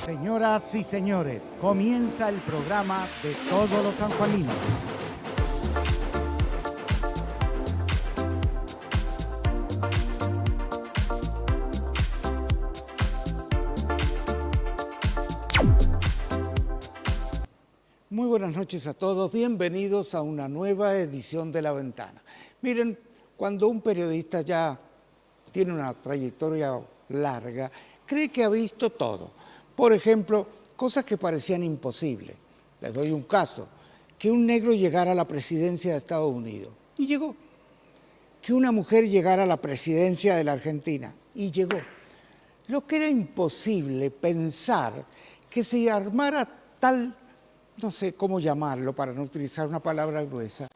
Señoras y señores, comienza el programa de todos los sanjuaninos. Muy buenas noches a todos, bienvenidos a una nueva edición de La Ventana. Miren, cuando un periodista ya tiene una trayectoria larga, cree que ha visto todo. Por ejemplo, cosas que parecían imposibles. Les doy un caso, que un negro llegara a la presidencia de Estados Unidos, y llegó. Que una mujer llegara a la presidencia de la Argentina, y llegó. Lo que era imposible pensar que se armara tal, no sé cómo llamarlo para no utilizar una palabra gruesa,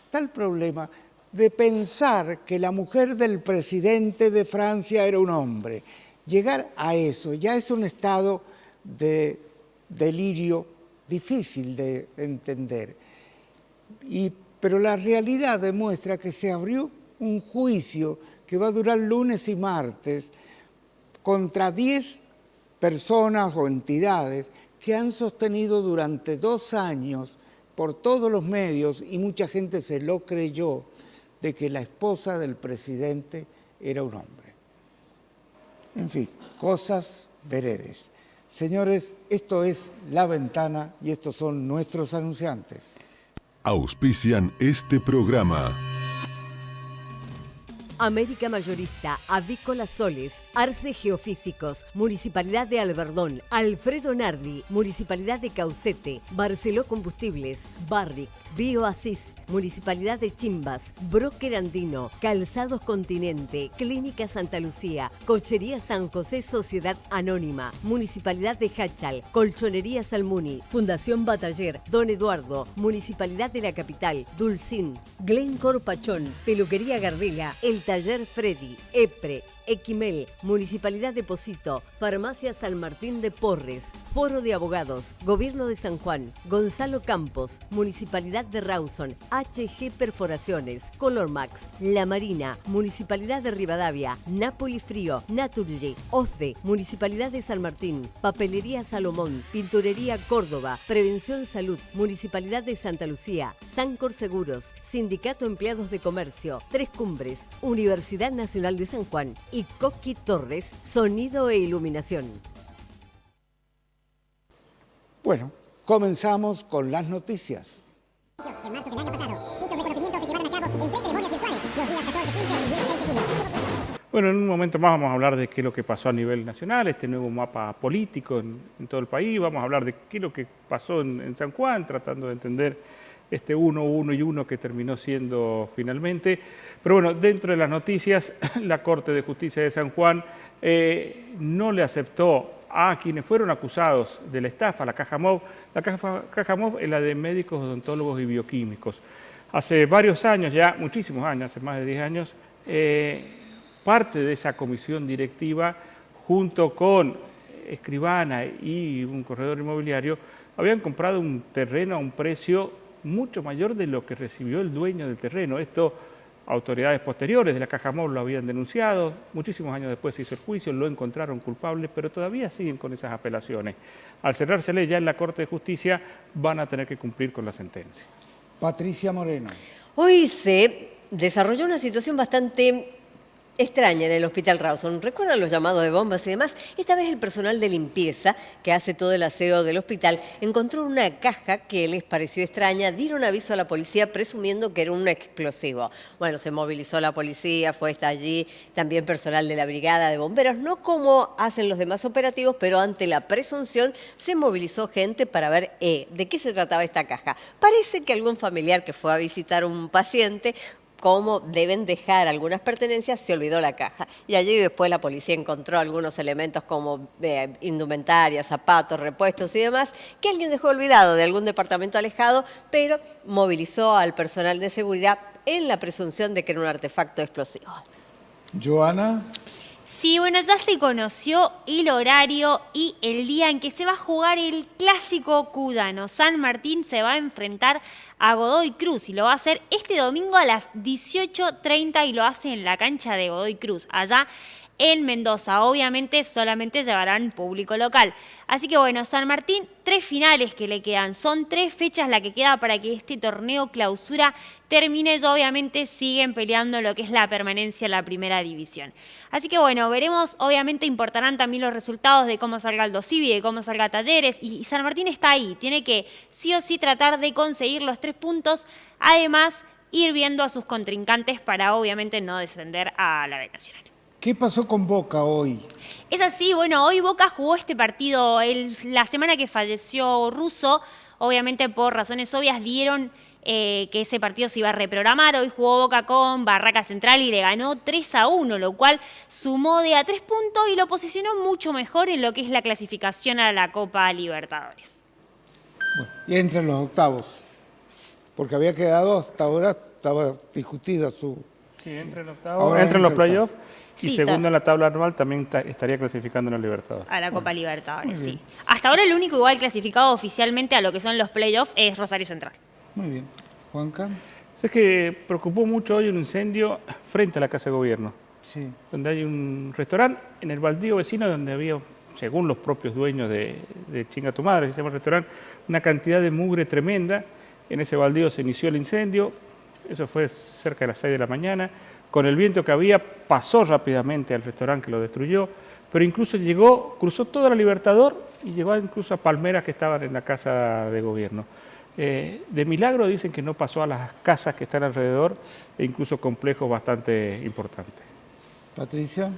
tal problema de pensar que la mujer del presidente de Francia era un hombre. Llegar a eso ya es un estado de delirio difícil de entender. Pero la realidad demuestra que se abrió un juicio que va a durar lunes y martes contra 10 personas o entidades que han sostenido durante 2 años por todos los medios, y mucha gente se lo creyó, de que la esposa del presidente era un hombre. En fin, cosas veredes. Señores, esto es La Ventana y estos son nuestros anunciantes. Auspician este programa. América Mayorista, Avícola Soles, Arce Geofísicos, Municipalidad de Alberdón, Alfredo Nardi, Municipalidad de Caucete, Barceló Combustibles, Barrick, Bioasis, Municipalidad de Chimbas, Broker Andino, Calzados Continente, Clínica Santa Lucía, Cochería San José Sociedad Anónima, Municipalidad de Hachal, Colchonería Salmuni, Fundación Bataller, Don Eduardo, Municipalidad de la Capital, Dulcín, Glencore Pachón, Peluquería Gardela, El Taller Freddy, EPRE, Equimel, Municipalidad de Posito, Farmacia San Martín de Porres, Foro de Abogados, Gobierno de San Juan, Gonzalo Campos, Municipalidad de Rawson, HG Perforaciones, Colormax, La Marina, Municipalidad de Rivadavia, Napoli Frío, Naturgy, OCDE, Municipalidad de San Martín, Papelería Salomón, Pinturería Córdoba, Prevención Salud, Municipalidad de Santa Lucía, Sancor Seguros, Sindicato Empleados de Comercio, Tres Cumbres, Universidad Nacional de San Juan y Coqui Torres, Sonido e Iluminación. Bueno, comenzamos con las noticias. En marzo del año pasado, dichos reconocimientos se llevaron a cabo en 3 ceremonias virtuales, los días 14, 15 y 16 de junio. Bueno, en un momento más vamos a hablar de qué es lo que pasó a nivel nacional, este nuevo mapa político en todo el país. Vamos a hablar de qué es lo que pasó en San Juan, tratando de entender este 1 que terminó siendo finalmente. Pero bueno, dentro de las noticias, la Corte de Justicia de San Juan no le aceptó a quienes fueron acusados de la estafa, la Caja MOV. La Caja MOV es la de médicos, odontólogos y bioquímicos. Hace varios años ya, muchísimos años, hace más de 10 años, parte de esa comisión directiva, junto con Escribana y un corredor inmobiliario, habían comprado un terreno a un precio mucho mayor de lo que recibió el dueño del terreno. Esto, autoridades posteriores de la Caja MOV lo habían denunciado, muchísimos años después se hizo el juicio, lo encontraron culpable, pero todavía siguen con esas apelaciones. Al cerrársele ya en la Corte de Justicia, van a tener que cumplir con la sentencia. Patricia Moreno. Hoy se desarrolló una situación bastante extraña en el Hospital Rawson. ¿Recuerdan los llamados de bombas y demás? Esta vez el personal de limpieza, que hace todo el aseo del hospital, encontró una caja que les pareció extraña, dieron aviso a la policía presumiendo que era un explosivo. Bueno, se movilizó la policía, fue hasta allí, también personal de la brigada de bomberos, no como hacen los demás operativos, pero ante la presunción se movilizó gente para ver de qué se trataba esta caja. Parece que algún familiar que fue a visitar a un paciente, cómo deben dejar algunas pertenencias, se olvidó la caja. Y allí después la policía encontró algunos elementos como indumentaria, zapatos, repuestos y demás, que alguien dejó olvidado de algún departamento alejado, pero movilizó al personal de seguridad en la presunción de que era un artefacto explosivo. Joana. Sí, bueno, ya se conoció el horario y el día en que se va a jugar el clásico cudano. San Martín se va a enfrentar a Godoy Cruz y lo va a hacer este domingo a las 18:30 y lo hace en la cancha de Godoy Cruz, allá en Mendoza. Obviamente solamente llevarán público local. Así que bueno, San Martín, 3 finales que le quedan. Son 3 fechas la que queda para que este torneo clausura termine y obviamente siguen peleando lo que es la permanencia en la primera división. Así que bueno, veremos, obviamente importarán también los resultados de cómo salga Aldo Civi, de cómo salga Talleres, y San Martín está ahí, tiene que sí o sí tratar de conseguir los 3 puntos, además ir viendo a sus contrincantes para obviamente no descender a la B Nacional. ¿Qué pasó con Boca hoy? Es así, bueno, hoy Boca jugó este partido la semana que falleció Russo, obviamente por razones obvias dieron que ese partido se iba a reprogramar. Hoy jugó Boca con Barraca Central y le ganó 3-1, lo cual sumó de a 3 puntos y lo posicionó mucho mejor en lo que es la clasificación a la Copa Libertadores. Bueno, y entre los octavos, porque había quedado hasta ahora, estaba discutida su... Sí, entre el octavo, Ahora entre los entra el playoffs y Sí, segundo en la tabla anual también estaría clasificando en el Libertadores. A la Copa Libertadores, sí. Hasta ahora el único igual clasificado oficialmente a lo que son los playoffs es Rosario Central. Muy bien. Juanca. Es que preocupó mucho hoy un incendio frente a la Casa de Gobierno, Sí. donde hay un restaurante en el baldío vecino donde había, según los propios dueños de Chinga Tu Madre, que se llama el restaurante, una cantidad de mugre tremenda. En ese baldío se inició el incendio, eso fue cerca de las 6 de la mañana. Con el viento que había, pasó rápidamente al restaurante que lo destruyó, pero incluso cruzó toda la Libertador y llegó incluso a palmeras que estaban en la Casa de Gobierno. De milagro dicen que no pasó a las casas que están alrededor e incluso complejos bastante importantes. Patricia.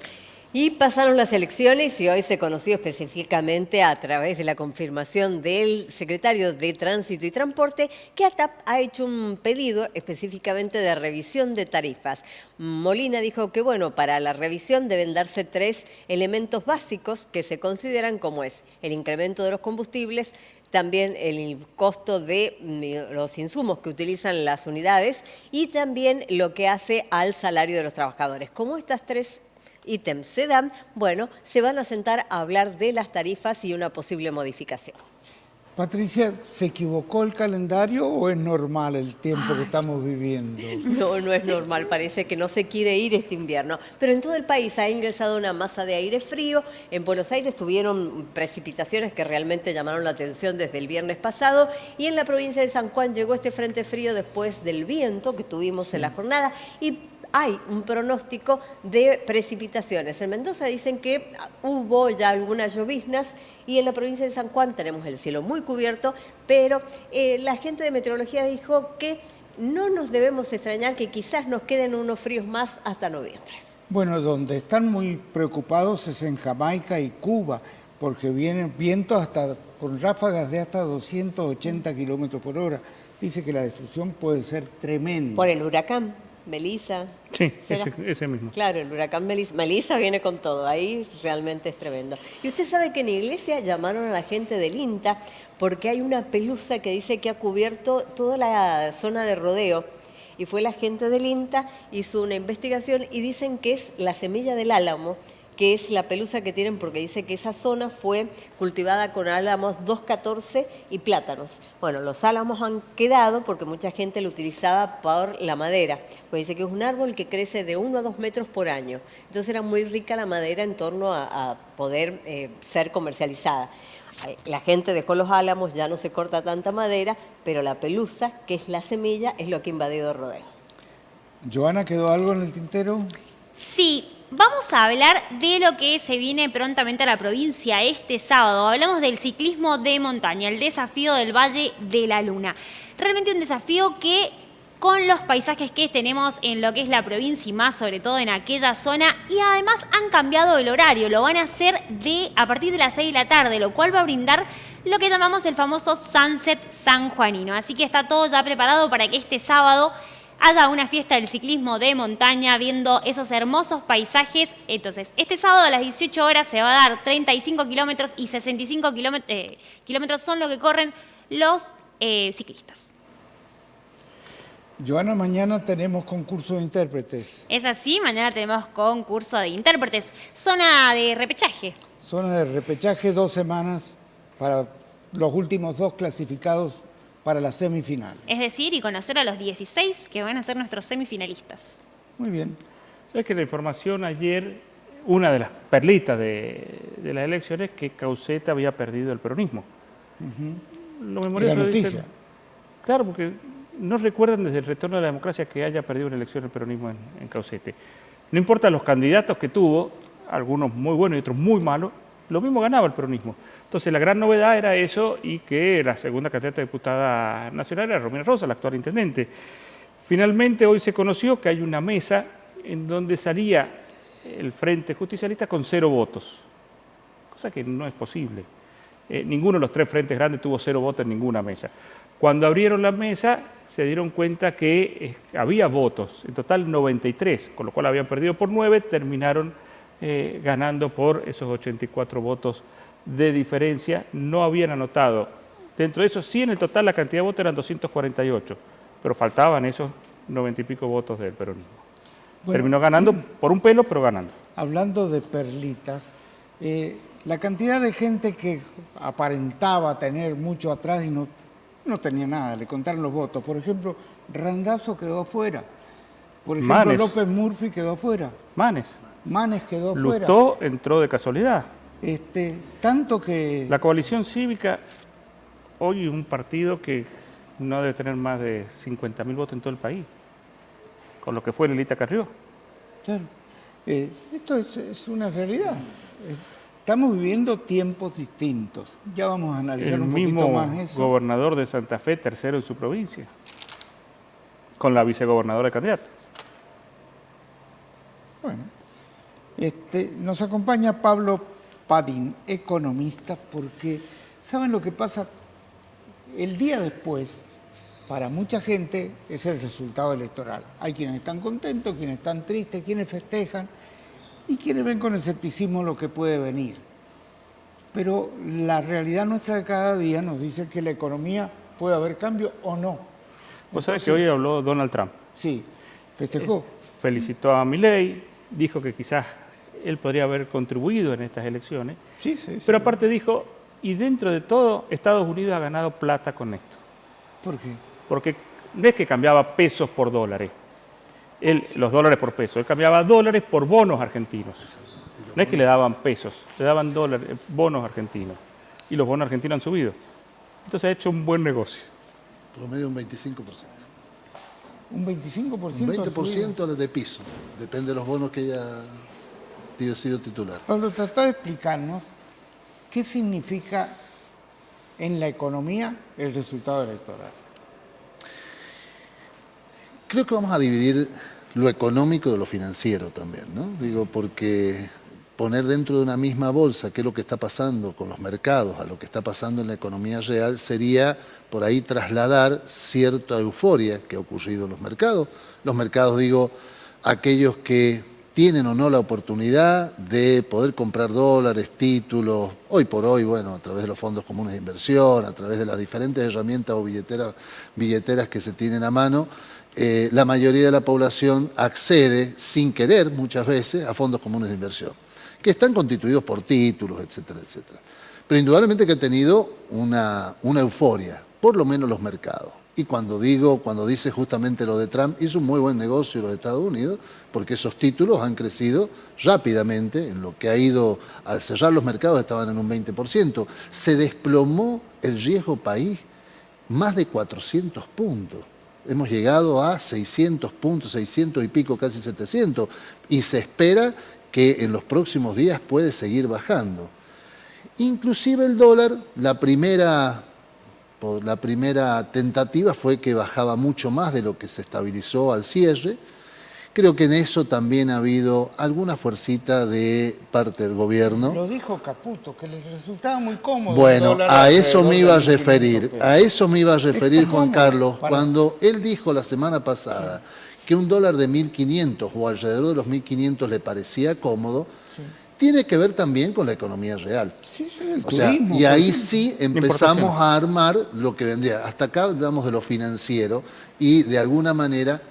Y pasaron las elecciones y hoy se conoció específicamente a través de la confirmación del secretario de Tránsito y Transporte que ATAP ha hecho un pedido específicamente de revisión de tarifas. Molina dijo que, bueno, para la revisión deben darse 3 elementos básicos que se consideran como es el incremento de los combustibles, también el costo de los insumos que utilizan las unidades y también lo que hace al salario de los trabajadores. Como estas 3 ítems se dan, bueno, se van a sentar a hablar de las tarifas y una posible modificación. Patricia, ¿se equivocó el calendario o es normal el tiempo que estamos viviendo? No, no es normal, parece que no se quiere ir este invierno. Pero en todo el país ha ingresado una masa de aire frío. En Buenos Aires tuvieron precipitaciones que realmente llamaron la atención desde el viernes pasado. Y en la provincia de San Juan llegó este frente frío después del viento que tuvimos en la jornada. Y hay un pronóstico de precipitaciones. En Mendoza dicen que hubo ya algunas lloviznas y en la provincia de San Juan tenemos el cielo muy cubierto, pero la gente de meteorología dijo que no nos debemos extrañar que quizás nos queden unos fríos más hasta noviembre. Bueno, donde están muy preocupados es en Jamaica y Cuba, porque vienen vientos con ráfagas de hasta 280 kilómetros por hora. Dice que la destrucción puede ser tremenda. Por el huracán Melissa. Sí, ¿Será? ese mismo. Claro, el huracán Melissa. Melissa viene con todo, ahí realmente es tremendo. Y usted sabe que en Iglesia llamaron a la gente del INTA porque hay una pelusa que dice que ha cubierto toda la zona de rodeo. Y fue la gente del INTA, hizo una investigación y dicen que es la semilla del álamo, que es la pelusa que tienen porque dice que esa zona fue cultivada con álamos 214 y plátanos. Bueno, los álamos han quedado porque mucha gente lo utilizaba por la madera, pues dice que es un árbol que crece de 1 a 2 metros por año. Entonces era muy rica la madera en torno a poder ser comercializada. La gente dejó los álamos, ya no se corta tanta madera, pero la pelusa, que es la semilla, es lo que ha invadido el rodeo. Joana, ¿quedó algo en el tintero? Sí, vamos a hablar de lo que se viene prontamente a la provincia este sábado. Hablamos del ciclismo de montaña, el desafío del Valle de la Luna. Realmente un desafío que con los paisajes que tenemos en lo que es la provincia y más sobre todo en aquella zona, y además han cambiado el horario, lo van a hacer a partir de las 6 de la tarde, lo cual va a brindar lo que llamamos el famoso Sunset sanjuanino. Así que está todo ya preparado para que este sábado haya una fiesta del ciclismo de montaña viendo esos hermosos paisajes. Entonces, este sábado a las 18 horas se va a dar 35 kilómetros y 65 kilómetros son lo que corren los ciclistas. Joana, mañana tenemos concurso de intérpretes. Es así, mañana tenemos concurso de intérpretes, zona de repechaje. Zona de repechaje, 2 semanas para los últimos 2 clasificados para la semifinal. Es decir, y conocer a los 16 que van a ser nuestros semifinalistas. Muy bien. Sabes que la información ayer una de las perlitas de las elecciones que Causeta había perdido el peronismo. Los memoriosos Era noticia. dicen, claro, porque no recuerdan desde el retorno de la democracia que haya perdido una elección el peronismo en Causete. No importa los candidatos que tuvo, algunos muy buenos y otros muy malos, lo mismo ganaba el peronismo. Entonces la gran novedad era eso y que la segunda candidata a diputada nacional era Romina Rosa, la actual intendente. Finalmente hoy se conoció que hay una mesa en donde salía el Frente Justicialista con 0 votos, cosa que no es posible. Ninguno de los 3 frentes grandes tuvo 0 votos en ninguna mesa. Cuando abrieron la mesa se dieron cuenta que había votos, en total 93, con lo cual habían perdido por 9, terminaron ganando por esos 84 votos de diferencia. No habían anotado, dentro de esos sí en el total la cantidad de votos eran 248, pero faltaban esos 90 y pico votos del peronismo. Bueno, Terminó ganando por un pelo, pero ganando. Hablando de perlitas, la cantidad de gente que aparentaba tener mucho atrás y no tenía nada, le contaron los votos. Por ejemplo, Randazzo quedó afuera. Por ejemplo, Manes. López Murphy quedó afuera. Manes quedó afuera. Lustó entró de casualidad. Tanto que... La coalición cívica, hoy un partido que no debe tener más de 50.000 votos en todo el país, con lo que fue Lelita Carrió. Claro. Esto es una realidad. Estamos viviendo tiempos distintos. Ya vamos a analizar El un poquito mismo más eso. gobernador de Santa Fe, tercero en su provincia, con la vicegobernadora de candidato. Bueno, nos acompaña Pablo Padín, economista, porque ¿saben lo que pasa? El día después, para mucha gente, es el resultado electoral. Hay quienes están contentos, quienes están tristes, quienes festejan y quienes ven con escepticismo lo que puede venir. Pero la realidad nuestra de cada día nos dice que la economía puede haber cambio o no. Vos sabés que hoy habló Donald Trump. Sí, festejó. Felicitó a Milei, dijo que quizás él podría haber contribuido en estas elecciones, Sí, sí, sí. pero aparte dijo, y dentro de todo, Estados Unidos ha ganado plata con esto. ¿Por qué? Porque no es que cambiaba pesos por dólares, los dólares por pesos, él cambiaba dólares por bonos argentinos. No es que le daban pesos, le daban dólares, bonos argentinos. Y los bonos argentinos han subido. Entonces ha hecho un buen negocio. Promedio un 25%. Un 25%. Un ha subido. 20% de piso. Depende de los bonos que haya sido titular. Pablo, trata de explicarnos qué significa en la economía el resultado electoral. Creo que vamos a dividir lo económico de lo financiero también, ¿no? Digo, porque poner dentro de una misma bolsa qué es lo que está pasando con los mercados a lo que está pasando en la economía real sería por ahí trasladar cierta euforia que ha ocurrido en los mercados. Los mercados, digo, aquellos que tienen o no la oportunidad de poder comprar dólares, títulos, hoy por hoy, bueno, a través de los fondos comunes de inversión, a través de las diferentes herramientas o billeteras que se tienen a mano, la mayoría de la población accede sin querer muchas veces a fondos comunes de inversión, que están constituidos por títulos, etcétera, etcétera. Pero indudablemente que ha tenido una euforia, por lo menos los mercados. Y cuando dice justamente lo de Trump, hizo un muy buen negocio los Estados Unidos, porque esos títulos han crecido rápidamente, en lo que ha ido, al cerrar los mercados estaban en un 20%. Se desplomó el riesgo país más de 400 puntos. Hemos llegado a 600 puntos, 600 y pico, casi 700. Y se espera que en los próximos días puede seguir bajando. Inclusive el dólar, la primera tentativa fue que bajaba mucho más de lo que se estabilizó al cierre. Creo que en eso también ha habido alguna fuercita de parte del gobierno. Lo dijo Caputo, que les resultaba muy cómodo. Bueno, a eso me iba a $1.500 referir, Juan cómodo Carlos, para- cuando él dijo la semana pasada que un dólar de 1.500 o alrededor de los 1.500 le parecía cómodo, tiene que ver también con la economía real. Sí, el O sea, turismo. y por ahí ejemplo. sí empezamos a armar lo que vendría. Hasta acá hablamos de lo financiero y de alguna manera,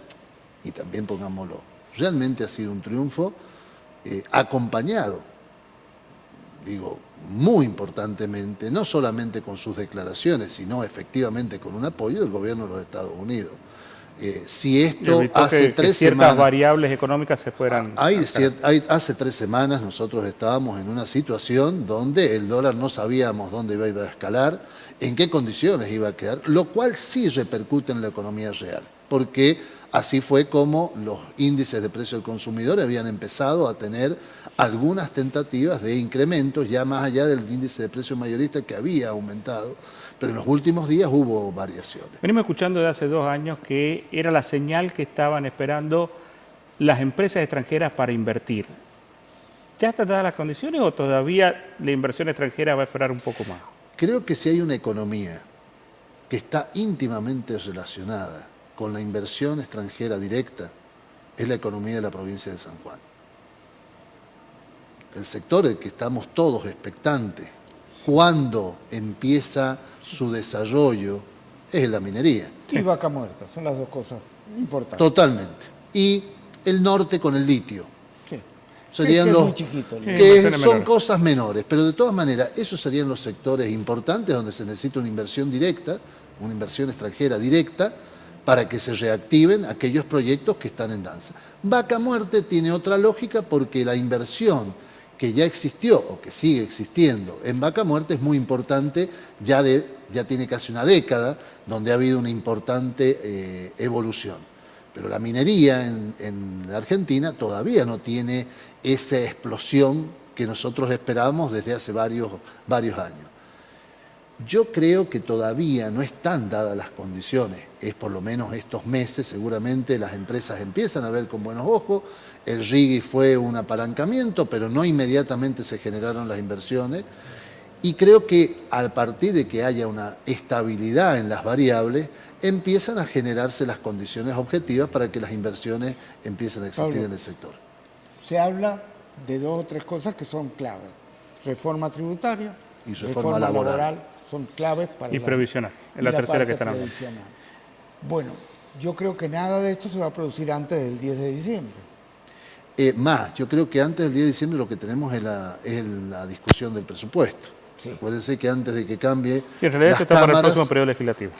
y también pongámoslo, realmente ha sido un triunfo acompañado, digo, muy importantemente, no solamente con sus declaraciones, sino efectivamente con un apoyo del gobierno de los Estados Unidos. Si Y esto evitó hace que 3 ciertas semanas... variables económicas se fueran... Hace 3 semanas nosotros estábamos en una situación donde el dólar no sabíamos dónde iba a escalar, en qué condiciones iba a quedar, lo cual sí repercute en la economía real, porque así fue como los índices de precio del consumidor habían empezado a tener algunas tentativas de incrementos, ya más allá del índice de precio mayorista que había aumentado, pero en los últimos días hubo variaciones. Venimos escuchando de hace 2 años que era la señal que estaban esperando las empresas extranjeras para invertir. ¿Ya están dadas las condiciones o todavía la inversión extranjera va a esperar un poco más? Creo que si hay una economía que está íntimamente relacionada con la inversión extranjera directa, es la economía de la provincia de San Juan. El sector del que estamos todos expectantes, cuando empieza su desarrollo, es la minería. Y Vaca Muerta, son las dos cosas importantes. Totalmente. Y el norte con el litio. Sí. Serían que es los muy chiquito. Sí. que inversiones son menores. cosas menores, pero de todas maneras esos serían los sectores importantes donde se necesita una inversión directa, una inversión extranjera directa, para que se reactiven aquellos proyectos que están en danza. Vaca Muerta tiene otra lógica porque la inversión que ya existió o que sigue existiendo en Vaca Muerta es muy importante, ya tiene casi una década, donde ha habido una importante evolución. Pero la minería en la Argentina todavía no tiene esa explosión que nosotros esperábamos desde hace varios años. Yo creo que todavía no están dadas las condiciones, es por lo menos estos meses, seguramente las empresas empiezan a ver con buenos ojos, el RIGI fue un apalancamiento, pero no inmediatamente se generaron las inversiones, y creo que a partir de que haya una estabilidad en las variables, empiezan a generarse las condiciones objetivas para que las inversiones empiecen a existir Pablo, en el sector. Se habla de 2 o 3 cosas que son claves. Reforma tributaria Y reforma laboral. son claves para Y previsional, es y la tercera que parte están hablando. previsional. Bueno, yo creo que nada de esto se va a producir antes del 10 de diciembre. Yo creo que antes del 10 de diciembre lo que tenemos es la discusión del presupuesto. Sí. Acuérdense que antes de que cambie Sí, en realidad las esto está para el cámaras, próximo periodo legislativo.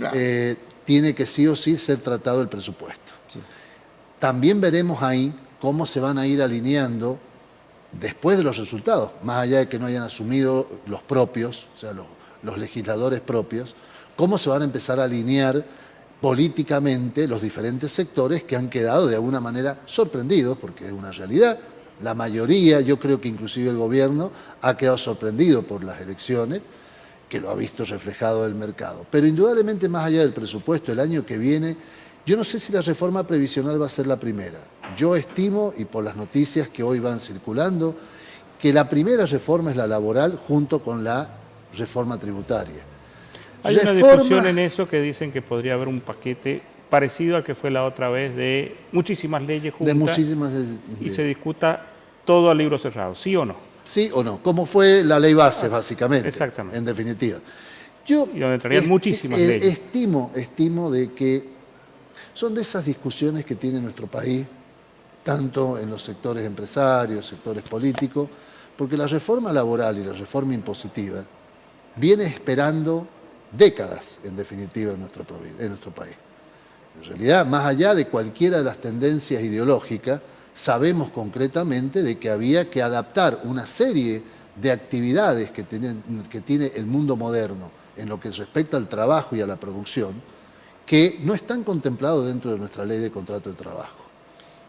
tiene que sí o sí ser tratado el presupuesto. Sí. También veremos ahí cómo se van a ir alineando después de los resultados, más allá de que no hayan asumido los propios, o sea, los legisladores propios, cómo se van a empezar a alinear políticamente los diferentes sectores que han quedado de alguna manera sorprendidos, porque es una realidad. La mayoría, yo creo que inclusive el gobierno, ha quedado sorprendido por las elecciones, que lo ha visto reflejado el mercado. Pero indudablemente, más allá del presupuesto, el año que viene, yo no sé si la reforma previsional va a ser la primera. Yo estimo, y por las noticias que hoy van circulando, que la primera reforma es la laboral junto con la reforma tributaria. Hay una discusión en eso que dicen que podría haber un paquete parecido al que fue la otra vez de muchísimas leyes juntas y se discuta todo a libro cerrado, ¿sí o no? Sí o no, como fue la ley base, básicamente. Exactamente. En definitiva. Yo Y donde entrarían muchísimas leyes. Estimo de que son de esas discusiones que tiene nuestro país, tanto en los sectores empresarios, sectores políticos, porque la reforma laboral y la reforma impositiva viene esperando décadas, en definitiva, en nuestro país. En realidad, más allá de cualquiera de las tendencias ideológicas, sabemos concretamente de que había que adaptar una serie de actividades que tiene el mundo moderno en lo que respecta al trabajo y a la producción, que no están contemplados dentro de nuestra ley de contrato de trabajo.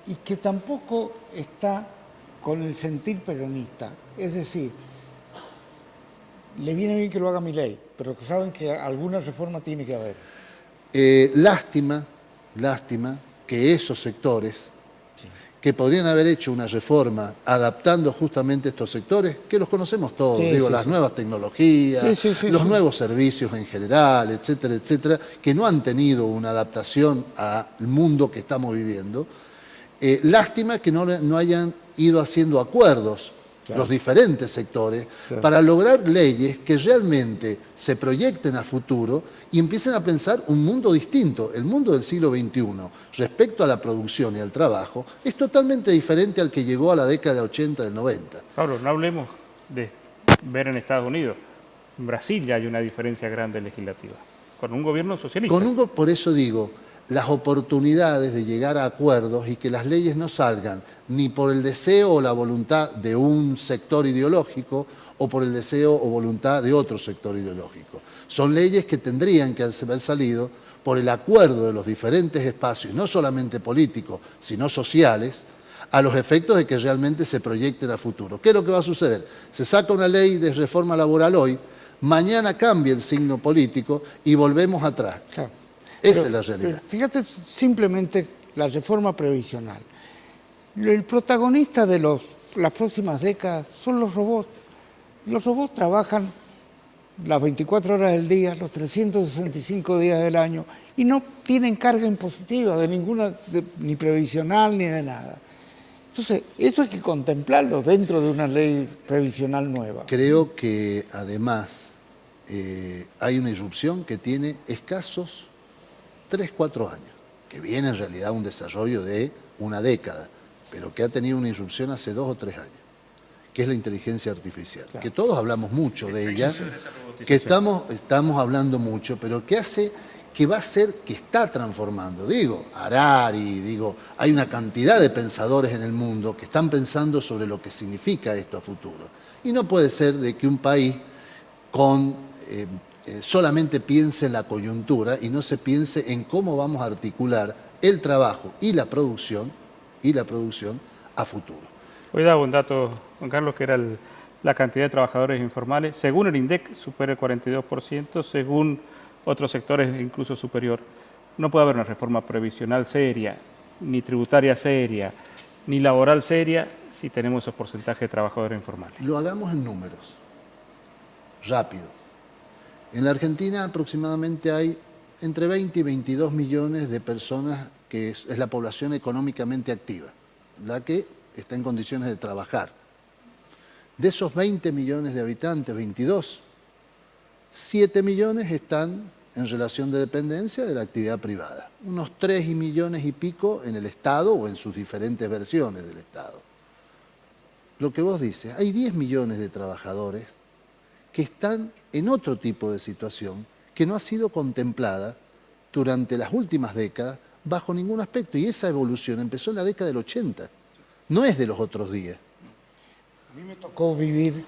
Y que tampoco está con el sentir peronista. Es decir, le viene bien que lo haga Milei, pero que saben que alguna reforma tiene que haber. Lástima que esos sectores que podrían haber hecho una reforma adaptando justamente estos sectores, que los conocemos todos, las nuevas tecnologías, los nuevos servicios en general, etcétera, etcétera, que no han tenido una adaptación al mundo que estamos viviendo. Lástima que no hayan ido haciendo acuerdos los diferentes sectores para lograr leyes que realmente se proyecten a futuro y empiecen a pensar un mundo distinto. El mundo del siglo XXI respecto a la producción y al trabajo es totalmente diferente al que llegó a la década del 80, del 90. Pablo, no hablemos de ver en Estados Unidos. En Brasil ya hay una diferencia grande legislativa, con un gobierno socialista. Por eso digo, las oportunidades de llegar a acuerdos y que las leyes no salgan ni por el deseo o la voluntad de un sector ideológico o por el deseo o voluntad de otro sector ideológico. Son leyes que tendrían que haber salido por el acuerdo de los diferentes espacios, no solamente políticos, sino sociales, a los efectos de que realmente se proyecten a futuro. ¿Qué es lo que va a suceder? Se saca una ley de reforma laboral hoy, mañana cambia el signo político y volvemos atrás. Claro. Esa es la realidad. Fíjate simplemente la reforma previsional. El protagonista de las próximas décadas son los robots. Los robots trabajan las 24 horas del día, los 365 días del año, y no tienen carga impositiva de ninguna, ni previsional ni de nada. Entonces, eso hay que contemplarlo dentro de una ley previsional nueva. Creo que además hay una irrupción que tiene escasos 3, 4 años, que viene en realidad un desarrollo de una década, pero que ha tenido una irrupción hace 2 o 3 años, que es la inteligencia artificial, claro, que todos hablamos mucho de ella, que estamos hablando mucho, pero que hace, que va a ser, que está transformando. Digo, Harari, digo, hay una cantidad de pensadores en el mundo que están pensando sobre lo que significa esto a futuro. Y no puede ser de que un país solamente piense en la coyuntura y no se piense en cómo vamos a articular el trabajo y la producción a futuro. Hoy daba un dato, Juan Carlos, que era la cantidad de trabajadores informales. Según el INDEC, supera el 42%, según otros sectores incluso superior. No puede haber una reforma previsional seria, ni tributaria seria, ni laboral seria, si tenemos esos porcentajes de trabajadores informales. Lo hagamos en números, rápido. En la Argentina aproximadamente hay entre 20 y 22 millones de personas que es la población económicamente activa, la que está en condiciones de trabajar. De esos 20 millones de habitantes, 22, 7 millones están en relación de dependencia de la actividad privada. Unos 3 millones y pico en el Estado o en sus diferentes versiones del Estado. Lo que vos dices, hay 10 millones de trabajadores que están en otro tipo de situación que no ha sido contemplada durante las últimas décadas bajo ningún aspecto. Y esa evolución empezó en la década del 80, no es de los otros días. A mí me tocó vivir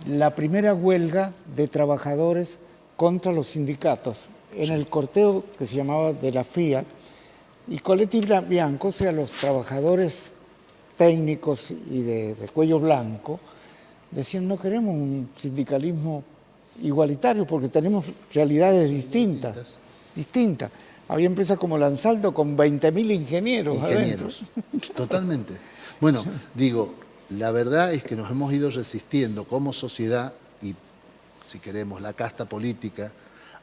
la primera huelga de trabajadores contra los sindicatos en el corteo que se llamaba de la FIA, y Coletti Bianco, o sea, los trabajadores técnicos y de cuello blanco, decían: no queremos un sindicalismo igualitario porque tenemos realidades distintas. Había empresas como Lansaldo con 20.000 ingenieros adentro. Totalmente. Bueno, digo, la verdad es que nos hemos ido resistiendo como sociedad y, si queremos, la casta política,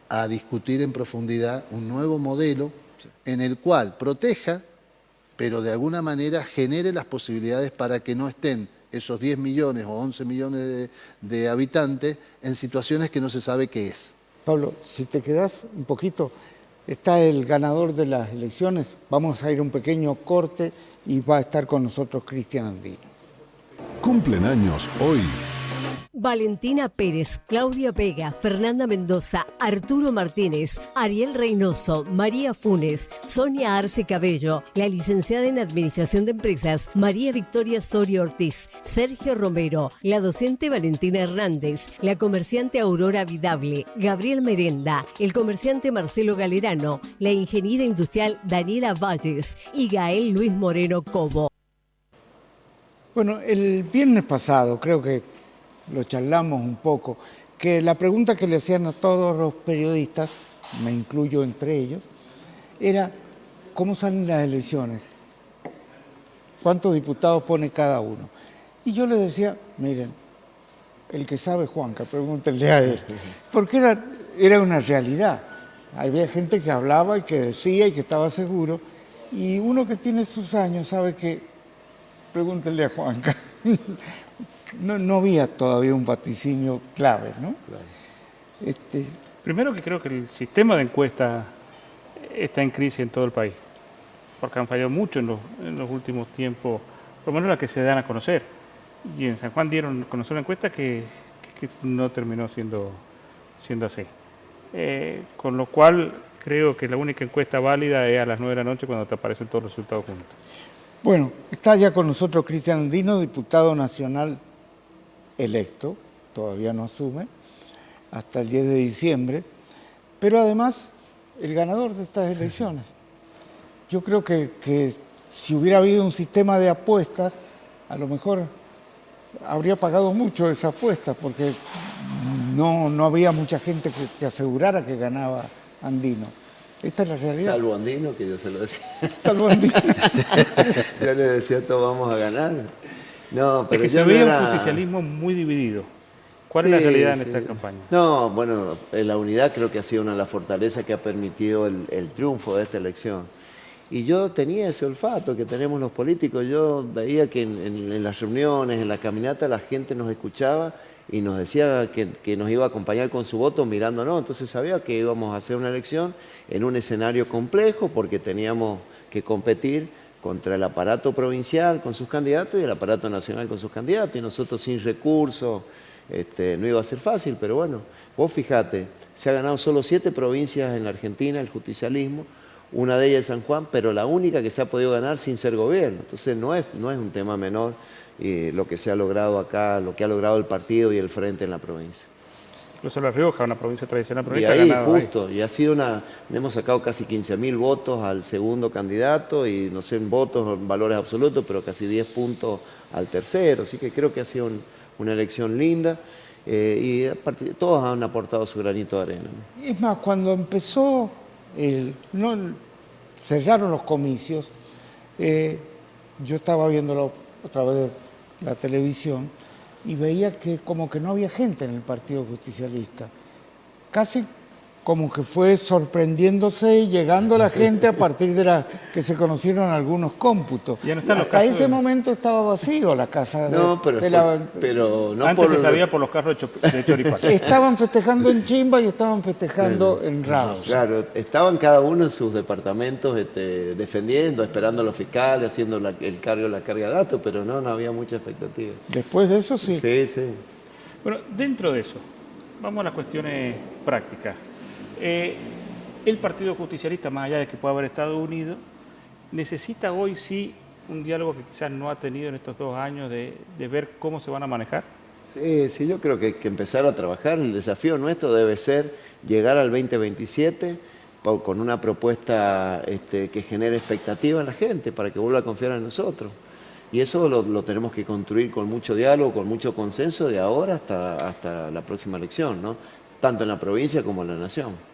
a discutir en profundidad un nuevo modelo en el cual proteja, pero de alguna manera genere las posibilidades para que no estén esos 10 millones o 11 millones de habitantes en situaciones que no se sabe qué es. Pablo, si te quedas un poquito, está el ganador de las elecciones. Vamos a ir a un pequeño corte y va a estar con nosotros Cristian Andino. Cumplen años hoy. Valentina Pérez, Claudia Vega, Fernanda Mendoza, Arturo Martínez, Ariel Reynoso, María Funes, Sonia Arce Cabello, la licenciada en Administración de Empresas, María Victoria Soria Ortiz, Sergio Romero, la docente Valentina Hernández, la comerciante Aurora Vidable, Gabriel Merenda, el comerciante Marcelo Galerano, la ingeniera industrial Daniela Valles y Gael Luis Moreno Cobo. Bueno, el viernes pasado, creo que lo charlamos un poco, que la pregunta que le hacían a todos los periodistas, me incluyo entre ellos, era: ¿cómo salen las elecciones? ¿Cuántos diputados pone cada uno? Y yo les decía: miren, el que sabe Juanca, pregúntenle a él, porque era una realidad. Había gente que hablaba y que decía y que estaba seguro, y uno que tiene sus años sabe que, pregúntenle a Juanca. No había todavía un vaticinio clave, ¿no? Claro. Primero, que creo que el sistema de encuesta está en crisis en todo el país, porque han fallado mucho en los últimos tiempos, por lo menos las que se dan a conocer. Y en San Juan dieron a conocer una encuesta que no terminó siendo así. Con lo cual creo que la única encuesta válida es a las 9 de la noche cuando te aparecen todos los resultados juntos. Bueno, está ya con nosotros Cristian Andino, diputado nacional electo, todavía no asume, hasta el 10 de diciembre, pero además el ganador de estas elecciones. Yo creo que si hubiera habido un sistema de apuestas, a lo mejor habría pagado mucho esa apuesta, porque no había mucha gente que asegurara que ganaba Andino. Esta es la realidad. Salvo Andino, que yo se lo decía. Salvo Andino. Yo le decía, todos vamos a ganar. No, pero es que yo se veía no era... un justicialismo muy dividido. ¿Cuál es la realidad en esta campaña? No, bueno, la unidad creo que ha sido una de las fortalezas que ha permitido el triunfo de esta elección. Y yo tenía ese olfato que tenemos los políticos. Yo veía que en las reuniones, en la caminata, la gente nos escuchaba y nos decía que nos iba a acompañar con su voto mirándonos. Entonces sabía que íbamos a hacer una elección en un escenario complejo porque teníamos que competir contra el aparato provincial con sus candidatos y el aparato nacional con sus candidatos. Y nosotros sin recursos, no iba a ser fácil, pero bueno, vos fijate, se ha ganado solo 7 provincias en la Argentina, el justicialismo, una de ellas es San Juan, pero la única que se ha podido ganar sin ser gobierno. Entonces no es un tema menor lo que se ha logrado acá, lo que ha logrado el partido y el frente en la provincia. Incluso La Rioja, una provincia tradicional, pero Y ha ahí, ganado justo, ahí. Y ha sido hemos sacado casi 15.000 votos al segundo candidato y no sé en votos, en valores absolutos, pero casi 10 puntos al tercero. Así que creo que ha sido una elección linda y todos han aportado su granito de arena. Es más, cuando empezó, cerraron los comicios, yo estaba viéndolo a través de la televisión y veía que como que no había gente en el Partido Justicialista. Casi como que fue sorprendiéndose y llegando la gente a partir de que se conocieron algunos cómputos. Ya no están los Hasta casos ese de- momento estaba vacío la casa No, pero, pero no Antes por... se sabía por los carros de Choripán. Estaban festejando en Chimba y estaban festejando en Raos. Claro, estaban cada uno en sus departamentos defendiendo, esperando a los fiscales, haciendo la carga de datos, pero no había mucha expectativa. Después de eso sí. Sí, sí. Bueno, dentro de eso, vamos a las cuestiones prácticas. El Partido Justicialista, más allá de que pueda haber estado unido, necesita hoy sí un diálogo que quizás no ha tenido en estos 2 años de ver cómo se van a manejar. Sí, yo creo que hay que empezar a trabajar. El desafío nuestro debe ser llegar al 2027 con una propuesta que genere expectativa en la gente para que vuelva a confiar en nosotros. Y eso lo tenemos que construir con mucho diálogo, con mucho consenso de ahora hasta la próxima elección, ¿no? Tanto en la provincia como en la nación.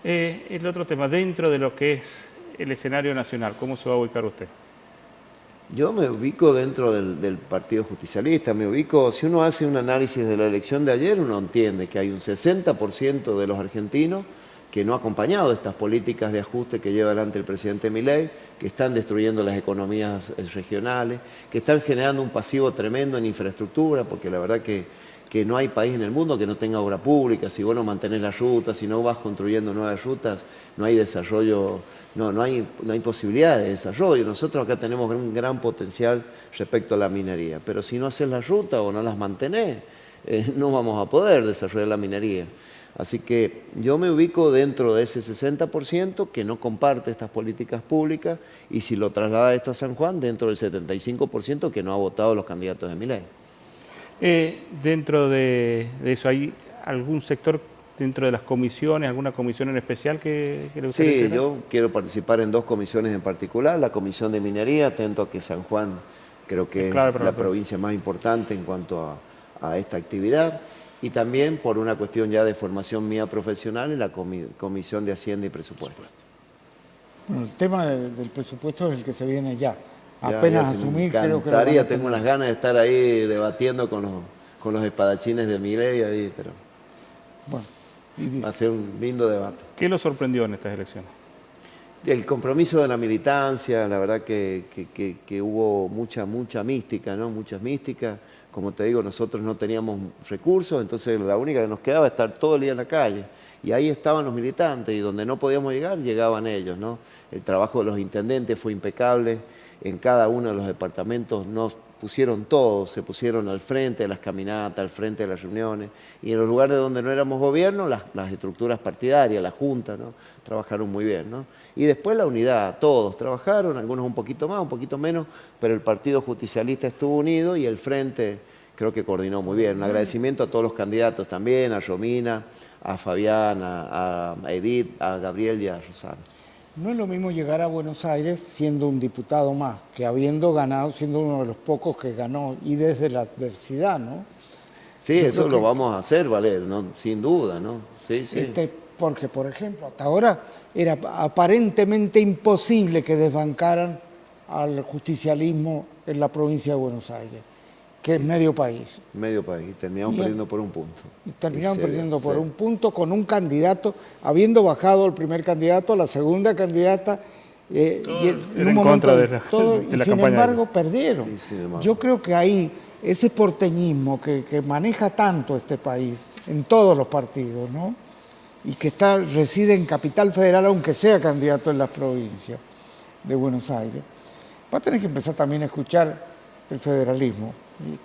El otro tema, dentro de lo que es el escenario nacional, ¿cómo se va a ubicar usted? Yo me ubico dentro del Partido Justicialista, si uno hace un análisis de la elección de ayer, uno entiende que hay un 60% de los argentinos que no ha acompañado estas políticas de ajuste que lleva adelante el presidente Milei, que están destruyendo las economías regionales, que están generando un pasivo tremendo en infraestructura, porque la verdad que no hay país en el mundo que no tenga obra pública. Si vos no mantenés las rutas, si no vas construyendo nuevas rutas, no hay desarrollo, no hay posibilidad de desarrollo. Nosotros acá tenemos un gran potencial respecto a la minería, pero si no haces las rutas o no las mantenés, no vamos a poder desarrollar la minería. Así que yo me ubico dentro de ese 60% que no comparte estas políticas públicas y si lo traslada esto a San Juan, dentro del 75% que no ha votado los candidatos de Milei. Dentro de eso, ¿hay algún sector dentro de las comisiones, alguna comisión en especial que le gustaría Sí, integrar? yo quiero participar en 2 comisiones en particular, la comisión de minería, atento a que San Juan creo que es clave para la la provincia más importante en cuanto a esta actividad, y también por una cuestión ya de formación mía profesional en la comisión de Hacienda y Presupuesto. Bueno, el tema del presupuesto es el que se viene ya. Ya, Apenas ya, sí, asumir, me creo que lo van a encantaría, tener. tengo las ganas de estar ahí debatiendo con los espadachines de Milei ahí, pero Bueno, va a ser un lindo debate. ¿Qué lo sorprendió en estas elecciones? El compromiso de la militancia, la verdad que hubo mucha mística, ¿no? Mucha mística. Como te digo, nosotros no teníamos recursos, entonces la única que nos quedaba era estar todo el día en la calle. Y ahí estaban los militantes, y donde no podíamos llegar, llegaban ellos, ¿no? El trabajo de los intendentes fue impecable. En cada uno de los departamentos pusieron todos, se pusieron al frente de las caminatas, al frente de las reuniones, y en los lugares donde no éramos gobierno, las estructuras partidarias, la Junta, ¿no? Trabajaron muy bien, ¿no? Y después la unidad, todos trabajaron, algunos un poquito más, un poquito menos, pero el Partido Justicialista estuvo unido y el Frente creo que coordinó muy bien. Un agradecimiento a todos los candidatos también, a Romina, a Fabián, a Edith, a Gabriel y a Rosana. No es lo mismo llegar a Buenos Aires siendo un diputado más, que habiendo ganado, siendo uno de los pocos que ganó, y desde la adversidad, ¿no? Sí, Yo eso creo lo que- vamos a hacer valer, ¿no? Sin duda, ¿no? Sí, sí. Porque, por ejemplo, hasta ahora era aparentemente imposible que desbancaran al justicialismo en la provincia de Buenos Aires, que es medio país. Medio país, terminamos Bien. perdiendo por un punto. Y terminaron Sí, perdiendo por sí. un punto con un candidato, habiendo bajado el primer candidato, la segunda candidata, y en era un en momento contra de la- todo, de y la sin campaña de embargo perdieron. Sí, sin embargo. Yo creo que ahí ese porteñismo que maneja tanto este país, en todos los partidos, ¿no? Y que reside en Capital Federal, aunque sea candidato en las provincias de Buenos Aires, va a tener que empezar también a escuchar el federalismo.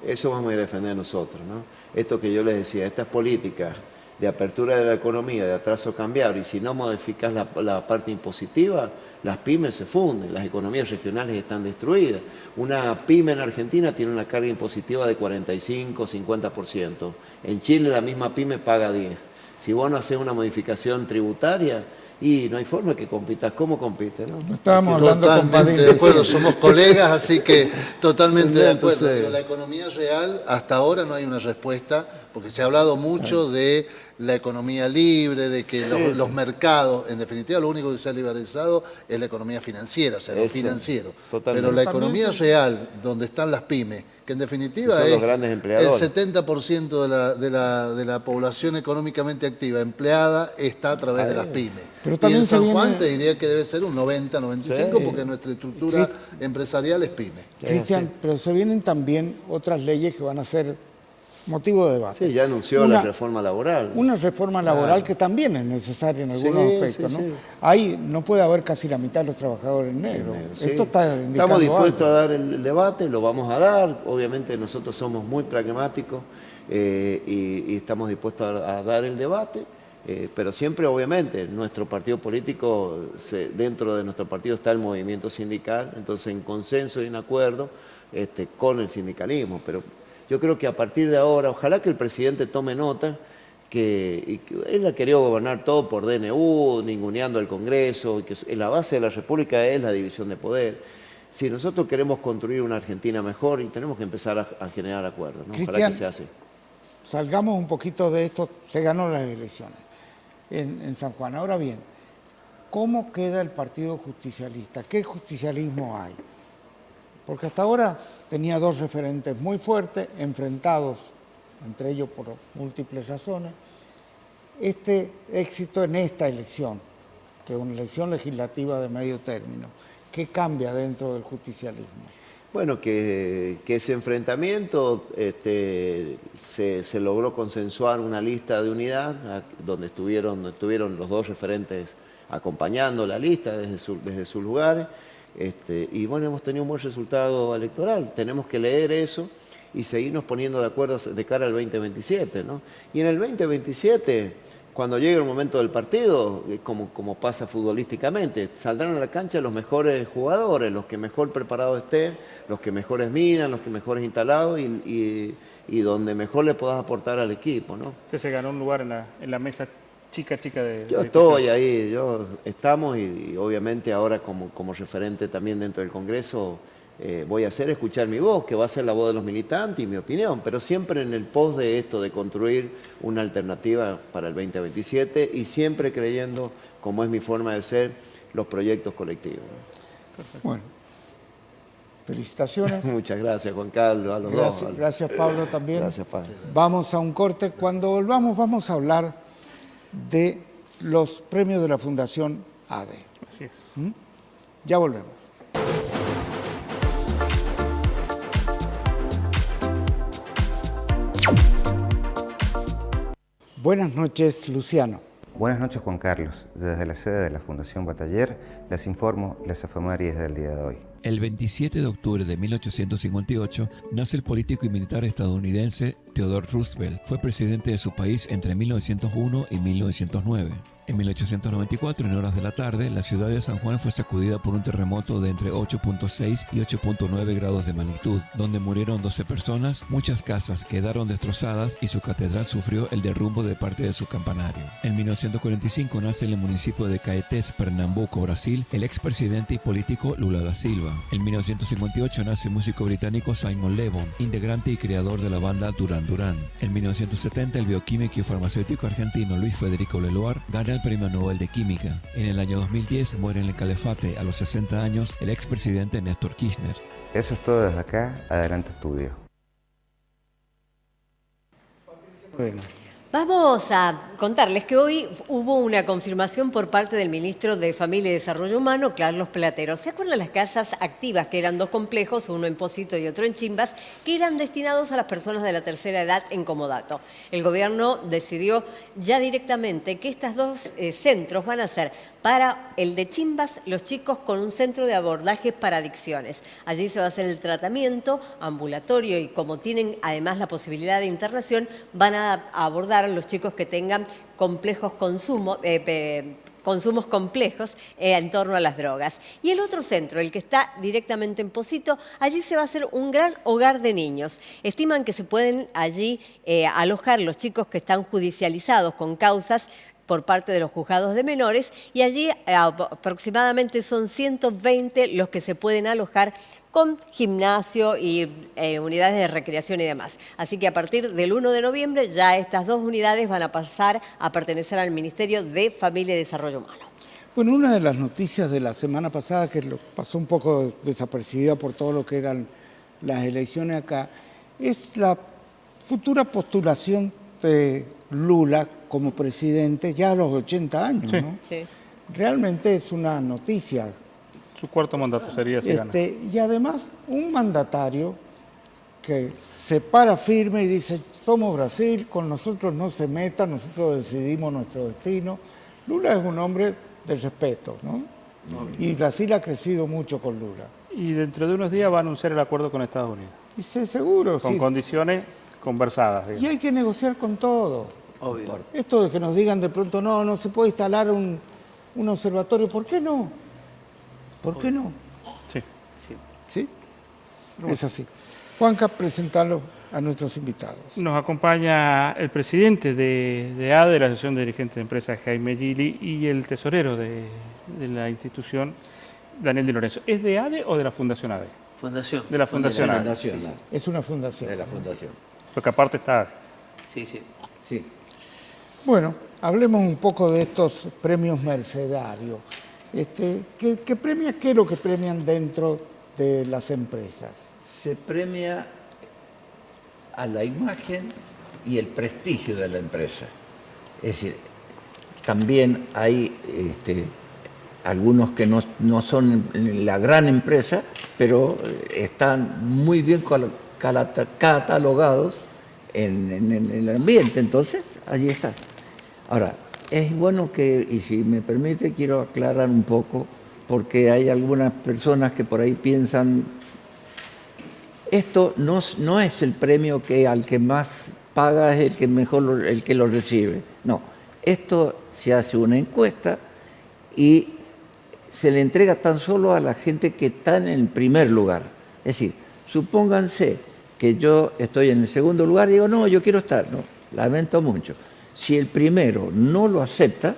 Eso vamos a ir a defender nosotros, ¿no? Esto que yo les decía, estas políticas de apertura de la economía, de atraso cambiario, y si no modificas la parte impositiva, las pymes se funden, las economías regionales están destruidas. Una pyme en Argentina tiene una carga impositiva de 45, 50%. En Chile la misma pyme paga 10. Si vos no haces una modificación tributaria, y no hay forma que compitas. ¿Cómo compites? ¿No? Estábamos hablando con Totalmente Padín. de acuerdo, somos colegas, así que totalmente de acuerdo. Entonces- Digo, la economía real, hasta ahora no hay una respuesta, porque se ha hablado mucho de la economía libre, de que los mercados, en definitiva, lo único que se ha liberalizado es la economía financiera, o sea, lo Eso, financiero. totalmente. Pero la También economía sí. real, donde están las pymes, que en definitiva Que son es los grandes empleadores. el 70% de la población económicamente activa empleada está a través de las pymes. Pero Y también en se San viene- Juan te diría que debe ser un 90, 95, Sí. porque nuestra estructura empresarial es pyme. Cristian, pero se vienen también otras leyes que van a ser motivo de debate. Sí, ya anunció la reforma laboral. Una reforma laboral que también es necesaria en algunos Sí, aspectos, sí, ¿no? sí. Ahí no puede haber casi la mitad de los trabajadores negros. Sí. Esto está indicando Estamos dispuestos algo. a dar el debate, lo vamos a dar. Obviamente nosotros somos muy pragmáticos y estamos dispuestos a dar el debate. Pero siempre, obviamente, nuestro partido político, dentro de nuestro partido está el movimiento sindical, entonces en consenso y en acuerdo con el sindicalismo. Pero yo creo que a partir de ahora, ojalá que el presidente tome nota que él ha querido gobernar todo por DNU, ninguneando al Congreso, y que la base de la República es la división de poder. Si nosotros queremos construir una Argentina mejor, y tenemos que empezar a generar acuerdos, ¿no? Ojalá Cristian, que sea así. Salgamos un poquito de esto, se ganó las elecciones en San Juan. Ahora bien, ¿cómo queda el Partido Justicialista? ¿Qué justicialismo hay? Porque hasta ahora tenía dos referentes muy fuertes, enfrentados entre ellos por múltiples razones. Este éxito en esta elección, que es una elección legislativa de medio término, ¿qué cambia dentro del justicialismo? Bueno, que ese enfrentamiento se logró consensuar una lista de unidad donde estuvieron los dos referentes acompañando la lista desde sus lugares. Y bueno, hemos tenido un buen resultado electoral. Tenemos que leer eso y seguirnos poniendo de acuerdo de cara al 2027, ¿no? Y en el 2027, cuando llegue el momento del partido, como pasa futbolísticamente, saldrán a la cancha los mejores jugadores, los que mejor preparados estén, los que mejores miran, los que mejores instalados y donde mejor le puedas aportar al equipo, ¿no? Usted se ganó un lugar en la mesa chica de... Yo estoy ahí, estamos y obviamente ahora como referente también dentro del Congreso voy a hacer escuchar mi voz, que va a ser la voz de los militantes y mi opinión, pero siempre en el pos de esto, de construir una alternativa para el 2027 y siempre creyendo, como es mi forma de ser, los proyectos colectivos. Bueno, felicitaciones. Muchas gracias, Juan Carlos, a los dos. Gracias, Pablo, también. Gracias, Pablo. Vamos a un corte. Cuando volvamos vamos a hablar de los premios de la Fundación ADE. Así es. Ya volvemos. Buenas noches, Luciano. Buenas noches, Juan Carlos. Desde la sede de la Fundación Bataller les informo las efemérides del día de hoy. El 27 de octubre de 1858 nace el político y militar estadounidense Theodore Roosevelt. Fue presidente de su país entre 1901 y 1909. En 1894, en horas de la tarde, la ciudad de San Juan fue sacudida por un terremoto de entre 8.6 y 8.9 grados de magnitud, donde murieron 12 personas, muchas casas quedaron destrozadas y su catedral sufrió el derrumbe de parte de su campanario. En 1945 nace en el municipio de Caetés, Pernambuco, Brasil, el expresidente y político Lula da Silva. En 1958 nace el músico británico Simon Le Bon, integrante y creador de la banda Duran Duran. En 1970 el bioquímico y farmacéutico argentino Luis Federico Leloir gana el Premio Nobel de Química. En el año 2010 muere en el Calafate a los 60 años el expresidente Néstor Kirchner. Eso es todo desde acá, Adelante Estudio. Bueno. Vamos a contarles que hoy hubo una confirmación por parte del ministro de Familia y Desarrollo Humano, Carlos Platero. ¿Se acuerdan las casas activas, que eran dos complejos, uno en Pocito y otro en Chimbas, que eran destinados a las personas de la tercera edad en comodato? El gobierno decidió ya directamente que estos dos centros van a ser para el de Chimbas, los chicos con un centro de abordaje para adicciones. Allí se va a hacer el tratamiento ambulatorio y como tienen además la posibilidad de internación, van a abordar a los chicos que tengan complejos consumos complejos en torno a las drogas. Y el otro centro, el que está directamente en Pocito, allí se va a hacer un gran hogar de niños. Estiman que se pueden allí alojar los chicos que están judicializados con causas por parte de los juzgados de menores y allí aproximadamente son 120 los que se pueden alojar con gimnasio y unidades de recreación y demás. Así que a partir del 1 de noviembre ya estas dos unidades van a pasar a pertenecer al Ministerio de Familia y Desarrollo Humano. Bueno, una de las noticias de la semana pasada, que pasó un poco desapercibida por todo lo que eran las elecciones acá, es la futura postulación de Lula como presidente ya a los 80 años, sí, ¿no? Sí. Realmente es una noticia. Su cuarto mandato sería si gana. Y además, un mandatario que se para firme y dice, somos Brasil, con nosotros no se meta, nosotros decidimos nuestro destino. Lula es un hombre de respeto, ¿no? Y Brasil ha crecido mucho con Lula. Y dentro de unos días va a anunciar el acuerdo con Estados Unidos. Y seguro, Con sí. condiciones conversadas, digamos. Y hay que negociar con todo. Obvio. Esto de que nos digan de pronto, no se puede instalar un observatorio, ¿por qué no? ¿Por qué no? Sí. ¿Sí? Es así. Juanca, presentalo a nuestros invitados. Nos acompaña el presidente de ADE, la Asociación de Dirigentes de Empresas, Jaime Gili, y el tesorero de la institución, Daniel Di Lorenzo. ¿Es de ADE o de la Fundación ADE? Fundación. De la Fundación ADE. Fundación. Sí, sí. Es una fundación. De la fundación. Porque aparte está ADE. Sí, sí. Sí. Bueno, hablemos un poco de estos premios mercedarios. ¿Qué premia? ¿Qué es lo que premian dentro de las empresas? Se premia a la imagen y el prestigio de la empresa. Es decir, también hay algunos que no son la gran empresa, pero están muy bien catalogados en el ambiente, entonces allí está. Ahora, es bueno que, y si me permite, quiero aclarar un poco, porque hay algunas personas que por ahí piensan, esto no es el premio que al que más paga es el que mejor el que lo recibe. No, esto se hace una encuesta y se le entrega tan solo a la gente que está en el primer lugar. Es decir, supónganse que yo estoy en el segundo lugar y digo, no, yo quiero estar, no, lamento mucho. Si el primero no lo acepta,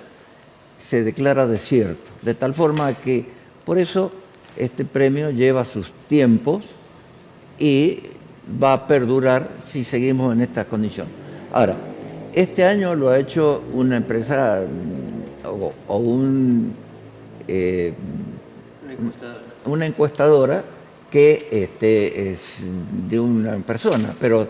se declara desierto. De tal forma que, por eso, este premio lleva sus tiempos y va a perdurar si seguimos en esta condición. Ahora, este año lo ha hecho una empresa o una encuestadora que es de una persona, pero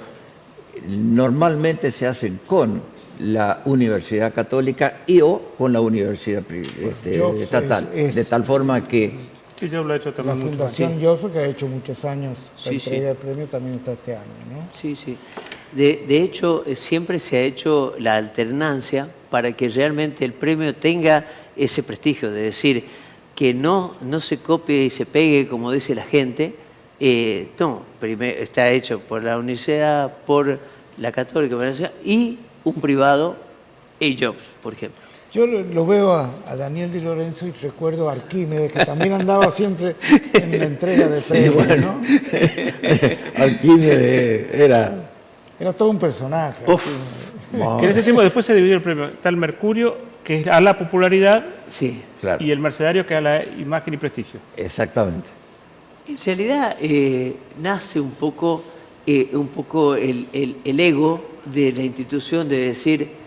normalmente se hacen con la Universidad Católica o con la Universidad estatal, de tal forma que Sí, yo lo he hecho La también mucho. Fundación Joffre, que ha hecho muchos años la Sí, entrega sí. de premio, también está este año, ¿no? Sí, sí. De hecho, siempre se ha hecho la alternancia para que realmente el premio tenga ese prestigio, de decir, que no se copie y se pegue, como dice la gente. No, primero está hecho por la universidad, por la Católica y un privado, A-Jobs, por ejemplo. Yo lo veo a Daniel Di Lorenzo y recuerdo a Arquímedes, que también andaba siempre en la entrega de premios, bueno, ¿no? Arquímedes era todo un personaje. Que en ese tiempo después se dividió el premio. Está el Mercurio, que es a la popularidad, sí, claro, y el Mercedario, que es a la imagen y prestigio. Exactamente. En realidad nace un poco el ego de la institución de decir,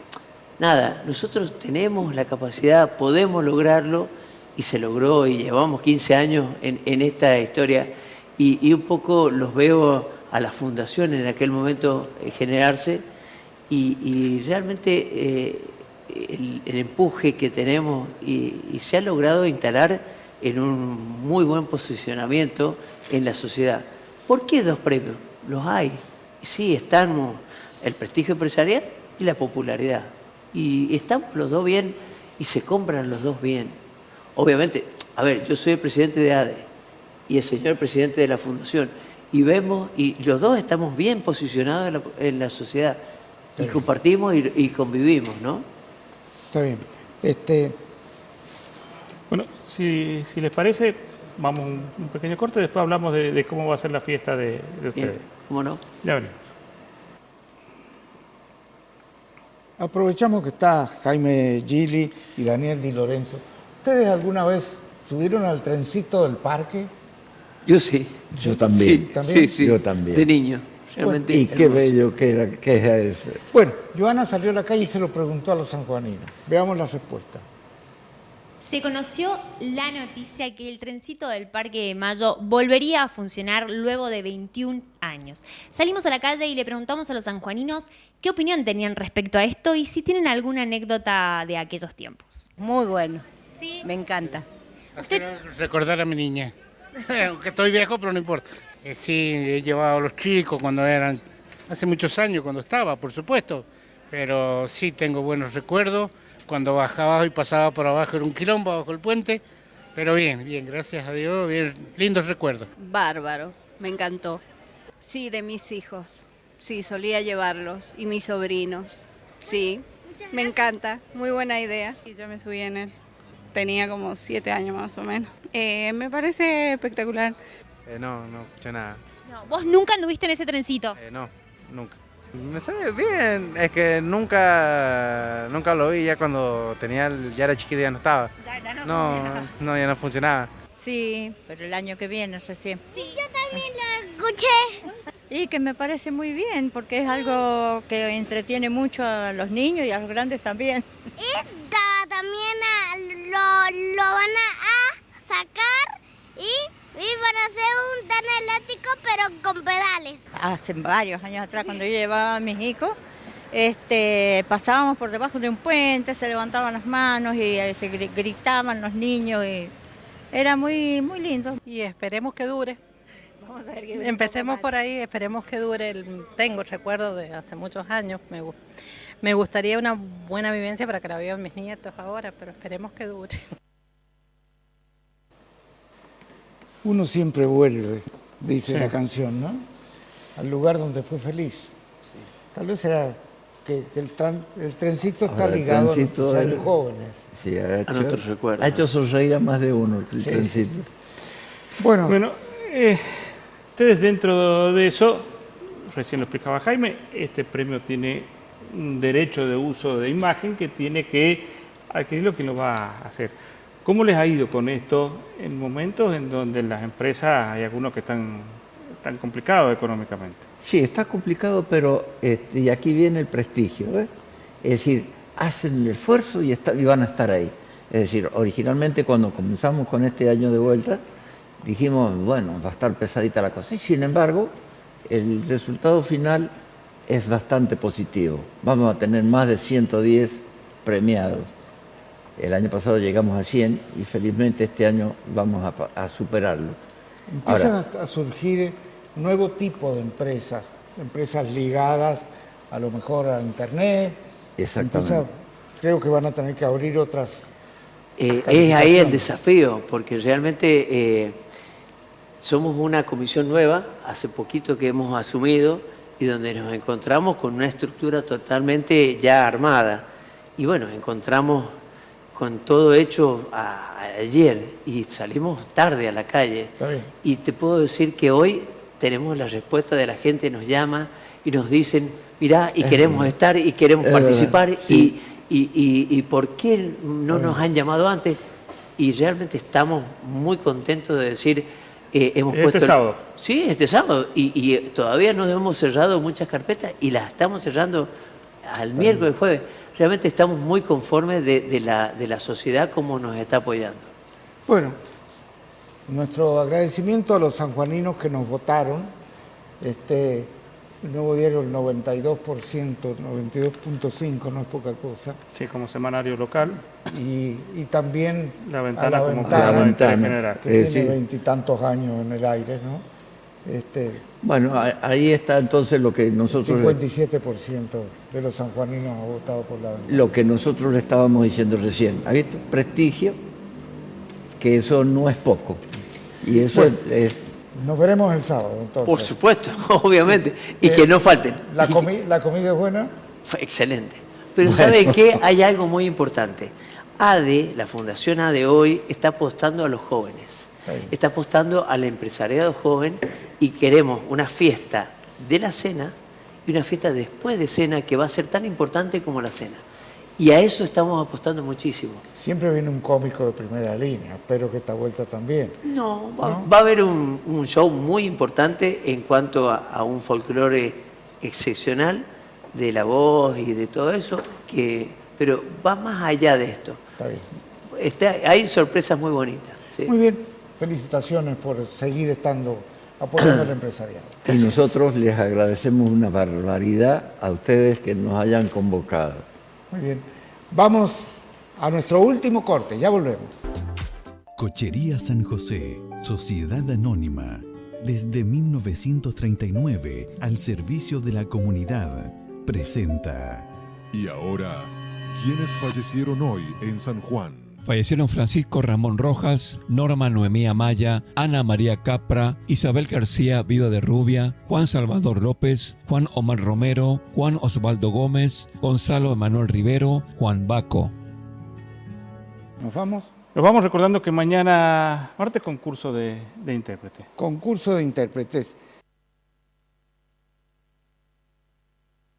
nada, nosotros tenemos la capacidad, podemos lograrlo, y se logró, y llevamos 15 años en esta historia, y un poco los veo a la fundación en aquel momento generarse, y realmente el empuje que tenemos y se ha logrado instalar en un muy buen posicionamiento en la sociedad. ¿Por qué 2 premios? Los hay. Sí, estamos el prestigio empresarial y la popularidad. Y estamos los dos bien y se compran los dos bien. Obviamente, a ver, yo soy el presidente de ADE y el señor presidente de la fundación, y vemos, y los dos estamos bien posicionados en la sociedad, y compartimos y convivimos, ¿no? Está bien. Bueno, si les parece, vamos a un pequeño corte, después hablamos de cómo va a ser la fiesta de ustedes. Bien, ¿cómo no? Ya venimos. Aprovechamos que está Jaime Gili y Daniel Di Lorenzo. ¿Ustedes alguna vez subieron al trencito del parque? Yo sí. Yo también. Sí, ¿También? sí, Yo también. de niño. Realmente Y qué hermoso. bello que es eso. Bueno, Joana salió a la calle y se lo preguntó a los sanjuaninos. Veamos la respuesta. Se conoció la noticia que el trencito del Parque de Mayo volvería a funcionar luego de 21 años. Salimos a la calle y le preguntamos a los sanjuaninos qué opinión tenían respecto a esto y si tienen alguna anécdota de aquellos tiempos. Muy bueno. ¿Sí? Me encanta. Recordar a mi niña. Aunque estoy viejo, pero no importa. Sí, he llevado a los chicos cuando eran, hace muchos años, cuando estaba, por supuesto. Pero sí tengo buenos recuerdos. Cuando bajaba y pasaba por abajo era un quilombo bajo el puente. Pero bien, gracias a Dios, bien, lindos recuerdos. Bárbaro, me encantó. Sí, de mis hijos. Sí, solía llevarlos. Y mis sobrinos. Sí, me encanta. Muy buena idea. Y yo me subí en él. Tenía como 7 años más o menos. Me parece espectacular. No escuché nada. No, ¿vos nunca anduviste en ese trencito? No, nunca. Me sabe bien, es que nunca lo vi ya cuando ya era chiquito y ya no estaba. Ya no funcionaba. Sí, pero el año que viene recién. Sí, yo también lo escuché. Y que me parece muy bien, porque es algo que entretiene mucho a los niños y a los grandes también. Y también lo van a sacar y van a hacer un tren eléctrico, pero con pedales. Hace varios años atrás, cuando yo llevaba a mis hijos, pasábamos por debajo de un puente, se levantaban las manos y se gritaban los niños. Y era muy, muy lindo. Y esperemos que dure. Vamos a ver qué Empecemos por ahí, esperemos que dure. Tengo recuerdos de hace muchos años. Me gustaría una buena vivencia para que la vean mis nietos ahora, pero esperemos que dure. Uno siempre vuelve, dice la canción, ¿no? Al lugar donde fue feliz. Tal vez sea que el trencito está Ahora, ligado trencito a los años jóvenes. Sí, nuestros recuerdos. Ha hecho sonreír a más de uno el Sí, trencito. sí. Bueno, Ustedes dentro de eso, recién lo explicaba Jaime, este premio tiene un derecho de uso de imagen que tiene que adquirirlo quien lo va a hacer. ¿Cómo les ha ido con esto en momentos en donde las empresas hay algunos que están complicados económicamente? Sí, está complicado, pero y aquí viene el prestigio. Es decir, hacen el esfuerzo y van a estar ahí. Es decir, originalmente cuando comenzamos con este año de vuelta, dijimos, bueno, va a estar pesadita la cosa. Y sin embargo, el resultado final es bastante positivo. Vamos a tener más de 110 premiados. El año pasado llegamos a 100 y felizmente este año vamos a superarlo. empiezan a surgir nuevo tipo de empresas ligadas a lo mejor a Internet. Exactamente. Creo que van a tener que abrir otras Es ahí el desafío, porque realmente somos una comisión nueva, hace poquito que hemos asumido y donde nos encontramos con una estructura totalmente ya armada. Y bueno, encontramos con todo hecho ayer y salimos tarde a la calle. Y te puedo decir que hoy tenemos la respuesta de la gente, nos llama y nos dicen, mirá, y queremos estar y queremos participar y ¿por qué no nos han llamado antes? Y realmente estamos muy contentos de decir, hemos puesto... sábado. Sí, este sábado. Y todavía no hemos cerrado muchas carpetas y las estamos cerrando al miércoles, jueves. Realmente estamos muy conformes de la sociedad como nos está apoyando. Bueno, nuestro agradecimiento a los sanjuaninos que nos votaron. El Nuevo Diario el 92%, 92.5%, no es poca cosa. Sí, como semanario local. Y también La Ventana a La como Ventana, programa de interés general. que tiene 20 y tantos años en el aire, ¿no? Bueno, ahí está entonces lo que nosotros... 57% de los sanjuaninos ha votado por La Ventana. Lo que nosotros le estábamos diciendo recién. ¿Ha visto? Prestigio, que eso no es poco. Y eso es... Nos veremos el sábado, entonces. Por supuesto, obviamente. Y que no falten. ¿La comida es buena? Fue excelente. Pero ¿sabe qué? Hay algo muy importante. ADE, la Fundación ADE hoy, está apostando a los jóvenes. Está apostando al empresariado joven y queremos una fiesta de la cena y una fiesta después de cena que va a ser tan importante como la cena. Y a eso estamos apostando muchísimo. Siempre viene un cómico de primera línea, espero que esta vuelta también. No, va a haber un show muy importante en cuanto a un folclore excepcional de la voz y de todo eso, pero va más allá de esto. Está bien. Hay sorpresas muy bonitas. ¿Sí? Muy bien, felicitaciones por seguir estando apoyando al empresariado. Y nosotros les agradecemos una barbaridad a ustedes que nos hayan convocado. Muy bien. Vamos a nuestro último corte, ya volvemos. Cochería San José, Sociedad Anónima, desde 1939 al servicio de la comunidad, presenta. Y ahora, ¿quiénes fallecieron hoy en San Juan? Fallecieron Francisco Ramón Rojas, Norma Noemí Amaya, Ana María Capra, Isabel García, viuda de Rubia, Juan Salvador López, Juan Omar Romero, Juan Osvaldo Gómez, Gonzalo Emanuel Rivero, Juan Baco. ¿Nos vamos? Nos vamos recordando que mañana, martes, concurso de intérpretes. Concurso de intérpretes.